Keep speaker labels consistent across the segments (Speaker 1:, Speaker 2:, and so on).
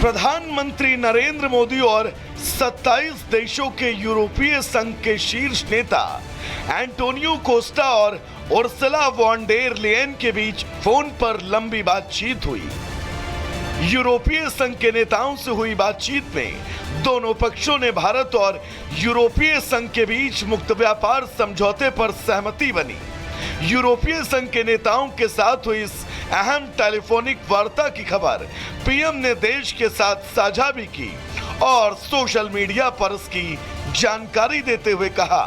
Speaker 1: प्रधानमंत्री नरेंद्र मोदी और 27 देशों के यूरोपीय संघ के शीर्ष नेता एंटोनियो कोस्टा और उर्सुला वॉन डेर लेयन के बीच फोन पर लंबी बातचीत हुई। यूरोपीय संघ के नेताओं से हुई बातचीत में दोनों पक्षों ने भारत और यूरोपीय संघ के बीच मुक्त व्यापार समझौते पर सहमति बनी। यूरोपीय संघ के नेताओं के साथ हुई इस अहम टेलीफोनिक वार्ता की खबर पीएम ने देश के साथ साझा भी की और सोशल मीडिया पर इसकी जानकारी देते हुए कहा,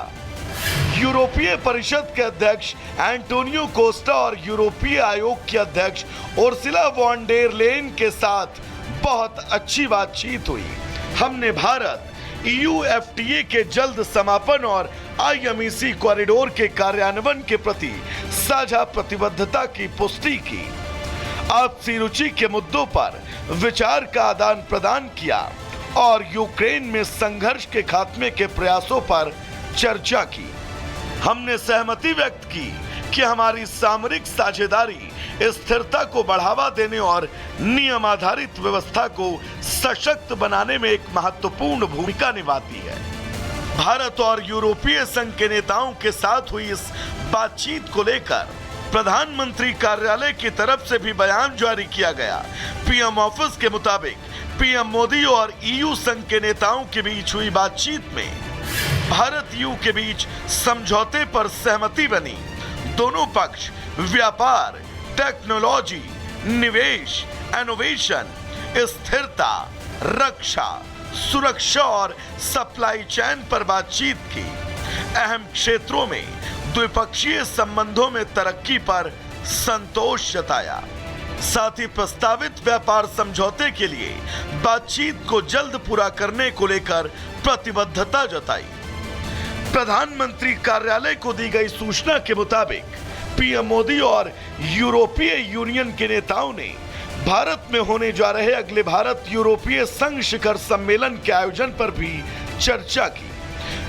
Speaker 1: यूरोपीय परिषद के अध्यक्ष एंटोनियो कोस्टा और यूरोपीय आयोग के अध्यक्ष उर्सुला वॉन डेर लेयन के साथ बहुत अच्छी बातचीत हुई। हमने भारत EU-FTA के जल्द समापन और IMEC कॉरिडोर के कार्यान्वयन के प्रति साझा प्रतिबद्धता की पुष्टि की। आपसी रुचि के मुद्दों पर विचार का आदान प्रदान किया और यूक्रेन में संघर्ष के खात्मे के प्रयासों पर चर्चा की। हमने सहमति व्यक्त की कि हमारी सामरिक साझेदारी स्थिरता को बढ़ावा देने और नियम आधारित व्यवस्था को सशक्त बनाने में एक महत्वपूर्ण भूमिका निभाती है। भारत और यूरोपीय संघ के नेताओं के साथ हुई इस बातचीत को लेकर प्रधानमंत्री कार्यालय की तरफ से भी बयान जारी किया गया। पीएम ऑफिस के मुताबिक पीएम मोदी और EU संघ के नेताओं के बीच हुई बातचीत में भारत EU के बीच समझौते पर सहमति बनी। दोनों पक्ष व्यापार, टेक्नोलॉजी, निवेश, इनोवेशन, स्थिरता, रक्षा, सुरक्षा और सप्लाई चेन पर बातचीत की। अहम क्षेत्रों में द्विपक्षीय संबंधों में तरक्की पर संतोष जताया। साथ ही प्रस्तावित व्यापार समझौते के लिए बातचीत को जल्द पूरा करने को लेकर प्रतिबद्धता जताई। प्रधानमंत्री कार्यालय को दी गई सूचना के मुताबिक पीएम मोदी और यूरोपीय यूनियन के नेताओं ने भारत में होने जा रहे अगले भारत यूरोपीय संघ शिखर सम्मेलन के आयोजन पर भी चर्चा की,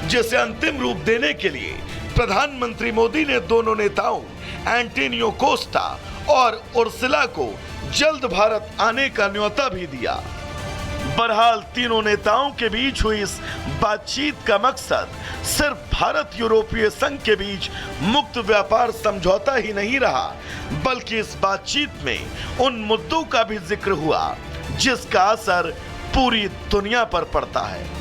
Speaker 1: जिसे अंतिम रूप देने के लिए प्रधानमंत्री मोदी ने दोनों नेताओं एंटोनियो कोस्टा और उर्सुला को जल्द भारत आने का न्योता भी दिया। बहरहाल तीनों नेताओं के बीच हुई इस बातचीत का मकसद सिर्फ भारत यूरोपीय संघ के बीच मुक्त व्यापार समझौता ही नहीं रहा, बल्कि इस बातचीत में उन मुद्दों का भी जिक्र हुआ जिसका असर पूरी दुनिया पर पड़ता है।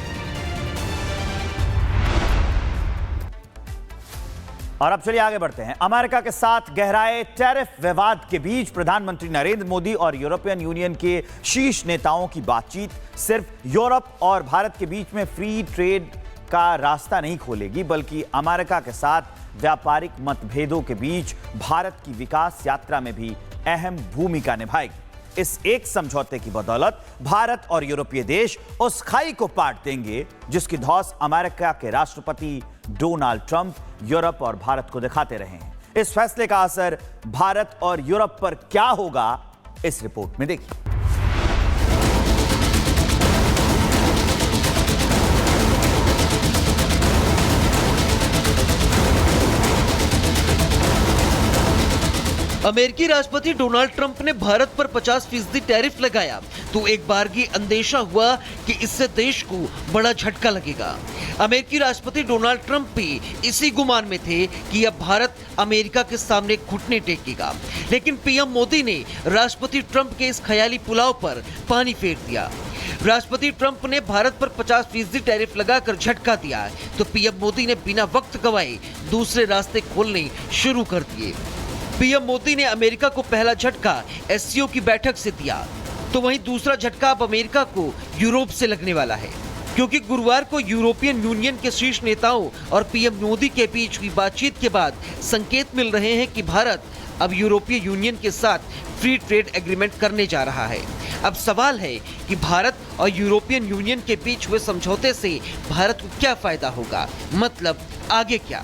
Speaker 2: और अब चलिए आगे बढ़ते हैं। अमेरिका के साथ गहराए टैरिफ विवाद के बीच प्रधानमंत्री नरेंद्र मोदी और यूरोपियन यूनियन के शीर्ष नेताओं की बातचीत सिर्फ यूरोप और भारत के बीच में फ्री ट्रेड का रास्ता नहीं खोलेगी, बल्कि अमेरिका के साथ व्यापारिक मतभेदों के बीच भारत की विकास यात्रा में भी अहम भूमिका निभाएगी। इस एक समझौते की बदौलत भारत और यूरोपीय देश उस खाई को पाट देंगे जिसकी धौंस अमेरिका के राष्ट्रपति डोनाल्ड ट्रंप यूरोप और भारत को दिखाते रहे हैं। इस फैसले का असर भारत और यूरोप पर क्या होगा, इस रिपोर्ट में देखिए।
Speaker 3: अमेरिकी राष्ट्रपति डोनाल्ड ट्रंप ने भारत पर 50% टैरिफ लगाया तो एक बारगी अंदेशा हुआ कि इससे देश को बड़ा झटका लगेगा। अमेरिकी राष्ट्रपति डोनाल्ड ट्रंप भी इसी गुमान में थे कि अब भारत अमेरिका के सामने घुटने टेकेगा, लेकिन पीएम मोदी ने राष्ट्रपति ट्रंप के इस ख्याली पुलाव पर पानी फेर दिया। राष्ट्रपति ट्रंप ने भारत पर 50% टैरिफ लगाकर झटका दिया तो पीएम मोदी ने बिना वक्त गवाए दूसरे रास्ते खोलने शुरू कर दिए। पीएम मोदी ने अमेरिका को पहला झटका SCO की बैठक से दिया, तो वहीं दूसरा झटका अब अमेरिका को यूरोप से लगने वाला है, क्योंकि गुरुवार को यूरोपियन यूनियन के शीर्ष नेताओं और पीएम मोदी के बीच हुई बातचीत के बाद संकेत मिल रहे हैं कि भारत अब यूरोपीय यूनियन के साथ फ्री ट्रेड एग्रीमेंट करने जा रहा है। अब सवाल है कि भारत और यूरोपियन यूनियन के बीच हुए समझौते से भारत को क्या फायदा होगा, मतलब आगे क्या।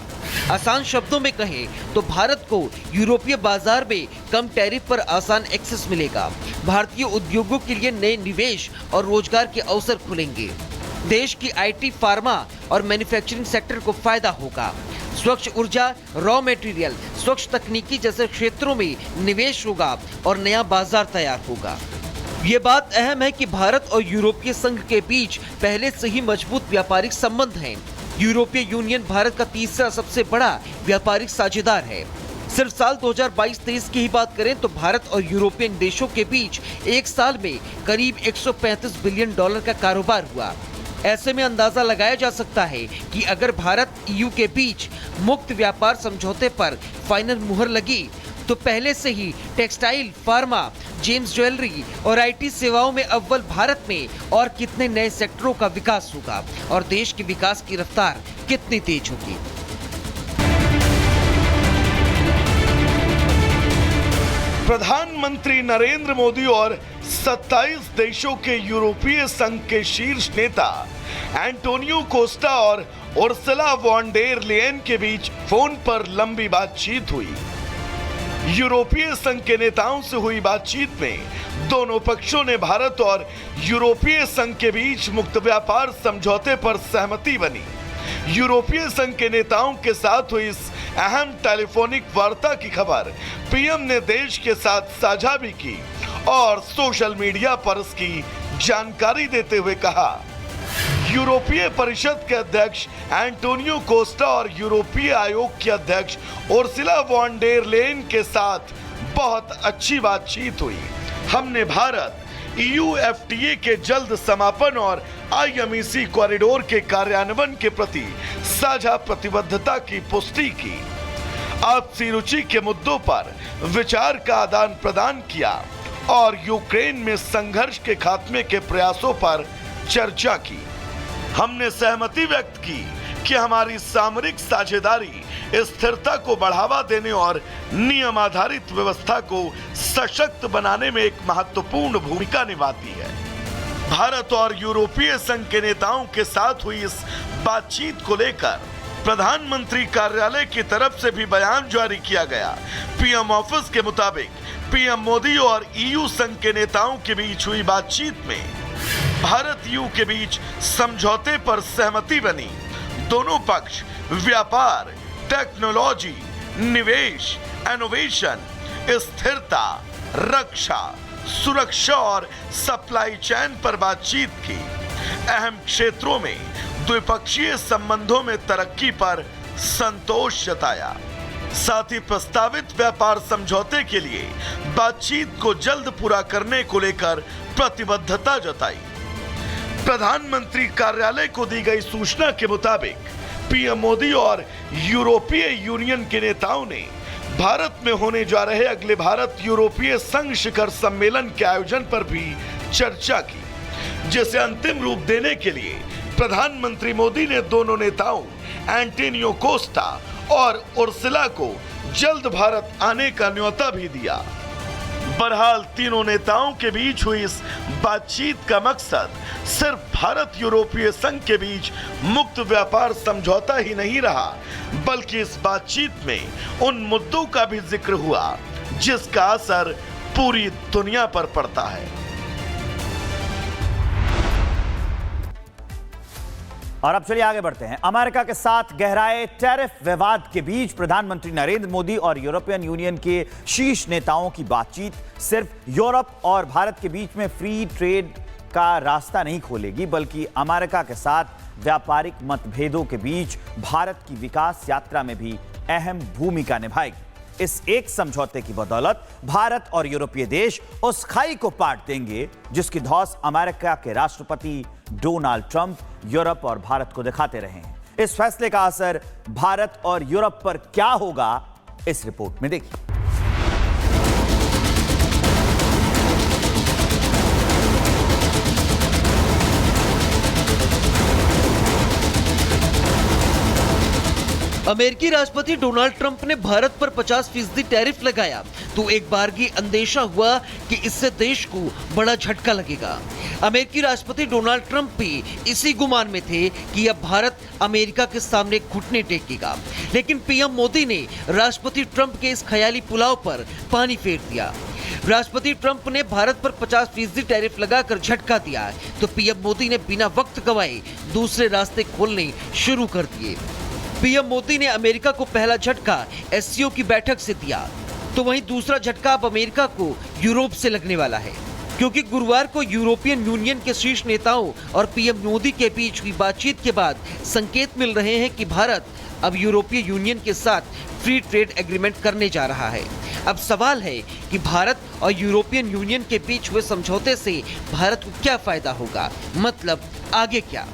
Speaker 3: आसान शब्दों में कहें तो भारत को यूरोपीय बाजार में कम टैरिफ पर आसान एक्सेस मिलेगा। भारतीय उद्योगों के लिए नए निवेश और रोजगार के अवसर खुलेंगे। देश की IT, फार्मा और मैन्युफैक्चरिंग सेक्टर को फायदा होगा। स्वच्छ ऊर्जा, रॉ मटेरियल, स्वच्छ तकनीकी जैसे क्षेत्रों में निवेश होगा और नया बाजार तैयार होगा। ये बात अहम है कि भारत और यूरोपीय संघ के बीच पहले से ही मजबूत व्यापारिक संबंध हैं। यूरोपीय यूनियन भारत का तीसरा सबसे बड़ा व्यापारिक साझेदार है। सिर्फ साल 2022-23 की ही बात करें तो भारत और यूरोपियन देशों के बीच एक साल में करीब 135 बिलियन डॉलर का कारोबार हुआ। ऐसे में अंदाजा लगाया जा सकता है कि अगर भारत EU के बीच मुक्त व्यापार समझौते पर फाइनल मुहर लगी तो पहले से ही टेक्सटाइल, फार्मा, जेम्स ज्वेलरी और IT सेवाओं में अव्वल भारत में और कितने नए सेक्टरों का विकास होगा और देश के विकास की रफ्तार कितनी तेज होगी।
Speaker 1: प्रधानमंत्री नरेंद्र मोदी और 27 देशों के यूरोपीय संघ के शीर्ष नेता एंटोनियो कोस्टा और उर्सुला वॉन डेर लेयन के बीच फोन पर लंबी बातचीत हुई। यूरोपीय संघ के नेताओं से हुई बातचीत में दोनों पक्षों ने भारत और यूरोपीय संघ के बीच मुक्त व्यापार समझौते पर सहमति बनी। यूरोपीय संघ के नेताओं के साथ हुई इस अहम टेलीफोनिक वार्ता की खबर पीएम ने देश के साथ साझा भी की और सोशल मीडिया पर इसकी जानकारी देते हुए कहा, यूरोपीय परिषद के अध्यक्ष एंटोनियो कोस्टा और यूरोपीय आयोग की अध्यक्ष उर्सुला वॉन डेर लेयन के साथ बहुत अच्छी बातचीत हुई। हमने भारत EU FTA के जल्द समापन और IMEC कॉरिडोर के कार्यान्वयन के प्रति साझा प्रतिबद्धता की पुष्टि की। आपसी रुचि के मुद्दों पर विचार का आदान प्रदान किया और यूक्रेन में संघर्ष के खात्मे के प्रयासों पर चर्चा की। हमने सहमति व्यक्त की कि हमारी सामरिक साझेदारी स्थिरता को बढ़ावा देने और नियम आधारित व्यवस्था को सशक्त बनाने में एक महत्वपूर्ण भूमिका निभाती है। भारत और यूरोपीय संघ के नेताओं के साथ हुई इस बातचीत को लेकर प्रधानमंत्री कार्यालय की तरफ से भी बयान जारी किया गया। पीएम ऑफिस के मुताबिक पीएम मोदी और EU संघ के नेताओं के बीच हुई बातचीत में भारत EU के बीच समझौते पर सहमति बनी। दोनों पक्ष व्यापार, टेक्नोलॉजी, निवेश, इनोवेशन, स्थिरता, रक्षा, सुरक्षा और सप्लाई चेन पर बातचीत की। अहम क्षेत्रों में द्विपक्षीय संबंधों में तरक्की पर संतोष जताया। साथ ही प्रस्तावित व्यापार समझौते के लिए बातचीत को जल्द पूरा करने को लेकर प्रतिबद्धता जताई। प्रधानमंत्री कार्यालय को दी गई सूचना के मुताबिक पीएम मोदी और यूरोपीय यूनियन के नेताओं ने भारत में होने जा रहे अगले भारत यूरोपीय संघ शिखर सम्मेलन के आयोजन पर भी चर्चा की, जिसे अंतिम रूप देने के लिए प्रधानमंत्री मोदी ने दोनों नेताओं एंटोनियो कोस्टा और उर्सुला को जल्द भारत आने का न्योता भी दिया। बहरहाल तीनों नेताओं के बीच हुई इस बातचीत का मकसद सिर्फ भारत यूरोपीय संघ के बीच मुक्त व्यापार समझौता ही नहीं रहा, बल्कि इस बातचीत में उन मुद्दों का भी जिक्र हुआ जिसका असर पूरी दुनिया पर पड़ता है।
Speaker 2: और अब चलिए आगे बढ़ते हैं। अमेरिका के साथ गहराए टैरिफ विवाद के बीच प्रधानमंत्री नरेंद्र मोदी और यूरोपियन यूनियन के शीर्ष नेताओं की बातचीत सिर्फ यूरोप और भारत के बीच में फ्री ट्रेड का रास्ता नहीं खोलेगी, बल्कि अमेरिका के साथ व्यापारिक मतभेदों के बीच भारत की विकास यात्रा में भी अहम भूमिका निभाएगी। इस एक समझौते की बदौलत भारत और यूरोपीय देश उस खाई को पाट देंगे जिसकी धौंस अमेरिका के राष्ट्रपति डोनाल्ड ट्रंप यूरोप और भारत को दिखाते रहे हैं। इस फैसले का असर भारत और यूरोप पर क्या होगा, इस रिपोर्ट में देखिए।
Speaker 3: अमेरिकी राष्ट्रपति डोनाल्ड ट्रंप ने भारत पर 50% टैरिफ लगाया तो एक बारगी अंदेशा हुआ कि इससे देश को बड़ा झटका लगेगा। अमेरिकी राष्ट्रपति डोनाल्ड ट्रंप भी इसी गुमान में थे कि अब भारत अमेरिका के सामने घुटने टेकेगा, लेकिन पीएम मोदी ने राष्ट्रपति ट्रंप के इस ख्याली पुलाव पर पानी फेर दिया। राष्ट्रपति ट्रंप ने भारत पर 50% टैरिफ लगाकर झटका दिया तो पीएम मोदी ने बिना वक्त गवाए दूसरे रास्ते खोलने शुरू कर दिए। पीएम मोदी ने अमेरिका को पहला झटका SCO की बैठक से दिया, तो वहीं दूसरा झटका अब अमेरिका को यूरोप से लगने वाला है। क्योंकि गुरुवार को यूरोपियन यूनियन के शीर्ष नेताओं और पीएम मोदी के बीच हुई बातचीत के बाद संकेत मिल रहे हैं कि भारत अब यूरोपीय यूनियन के साथ फ्री ट्रेड एग्रीमेंट करने जा रहा है। अब सवाल है कि भारत और यूरोपियन यूनियन के बीच हुए समझौते से भारत को क्या फायदा होगा, मतलब आगे क्या।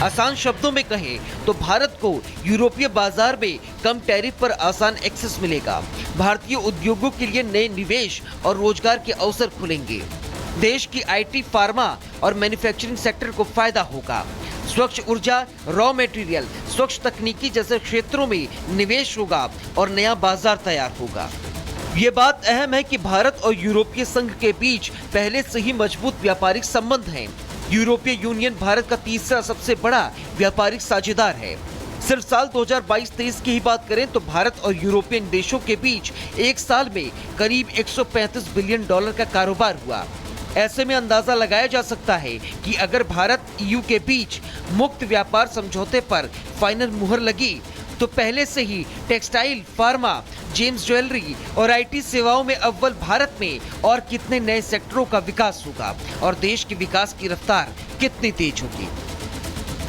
Speaker 3: आसान शब्दों में कहें तो भारत को यूरोपीय बाजार में कम टैरिफ पर आसान एक्सेस मिलेगा। भारतीय उद्योगों के लिए नए निवेश और रोजगार के अवसर खुलेंगे। देश की आईटी, फार्मा और मैन्युफैक्चरिंग सेक्टर को फायदा होगा। स्वच्छ ऊर्जा, रॉ मटेरियल, स्वच्छ तकनीकी जैसे क्षेत्रों में निवेश होगा और नया बाजार तैयार होगा। ये बात अहम है कि भारत और यूरोपीय संघ के बीच पहले से ही मजबूत व्यापारिक संबंध हैं। यूरोपीय यूनियन भारत का तीसरा सबसे बड़ा व्यापारिक साझेदार है। सिर्फ साल 2022-23 की ही बात करें तो भारत और यूरोपियन देशों के बीच एक साल में करीब 135 बिलियन डॉलर का कारोबार हुआ। ऐसे में अंदाजा लगाया जा सकता है कि अगर भारत EU के बीच मुक्त व्यापार समझौते पर फाइनल मुहर लगी तो पहले से ही टेक्सटाइल, फार्मा, जेम्स ज्वेलरी और IT सेवाओं में अव्वल भारत में और कितने नए सेक्टरों का विकास होगा और देश के विकास की रफ्तार कितनी तेज होगी।